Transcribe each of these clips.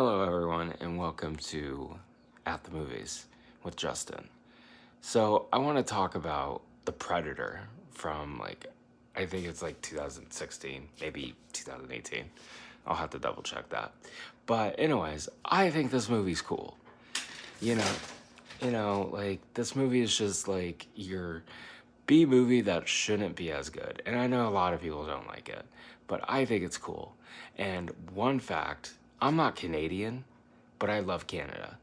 Hello, everyone, and welcome to At the Movies with Justin. So, I want to talk about The Predator from I think it's 2016, maybe 2018. I'll have to double check that. But, anyways, I think this movie's cool. You know, this movie is just your B movie that shouldn't be as good. And I know a lot of people don't like it, but I think it's cool. And one fact, I'm not Canadian, but I love Canada.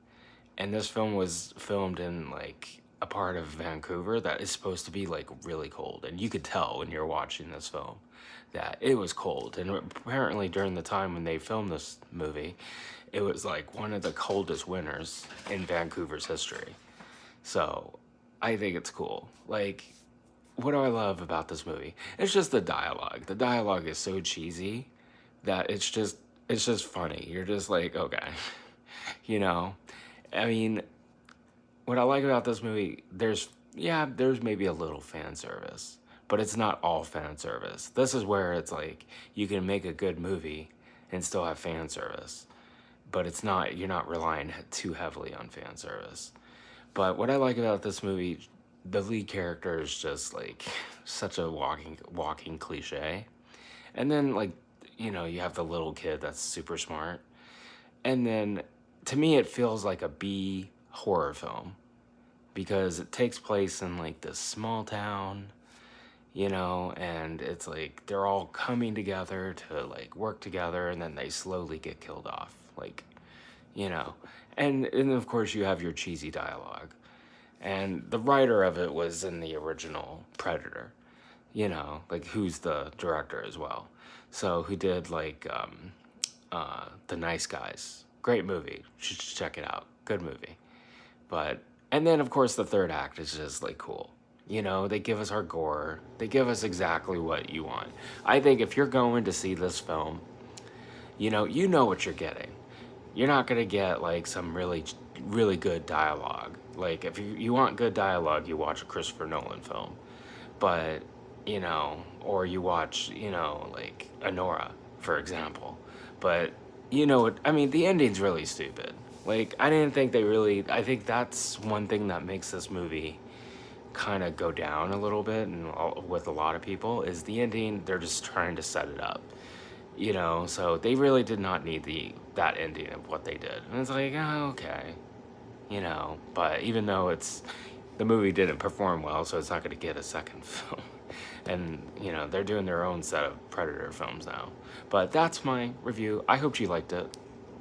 And this film was filmed in a part of Vancouver that is supposed to be really cold. And you could tell when you're watching this film that it was cold. And apparently during the time when they filmed this movie, it was one of the coldest winters in Vancouver's history. So I think it's cool. What do I love about this movie? It's just the dialogue. The dialogue is so cheesy that it's just funny. You're just like, okay. you know? I mean, what I like about this movie, there's maybe a little fan service, but it's not all fan service. This is where it's you can make a good movie and still have fan service, but you're not relying too heavily on fan service. But what I like about this movie, the lead character is just such a walking cliche. And then you have the little kid that's super smart. And then to me it feels like a B horror film because it takes place in this small town, and it's they're all coming together to work together, and then they slowly get killed off, you know. And of course you have your cheesy dialogue. And the writer of it was in the original Predator, who's the director as well. So who did The Nice Guys. Great movie. You should check it out. Good movie. And then of course the third act is just cool. They give us our gore. They give us exactly what you want. I think if you're going to see this film, you know what you're getting. You're not going to get some really, really good dialogue. If you want good dialogue, you watch a Christopher Nolan film. But, or you watch, Anora, for example. But, I mean, the ending's really stupid. I didn't think I think that's one thing that makes this movie kind of go down a little bit and with a lot of people is the ending. They're just trying to set it up. So they really did not need that ending of what they did. And it's okay, but even though the movie didn't perform well, so it's not going to get a second film. And, they're doing their own set of Predator films now. But that's my review. I hope you liked it.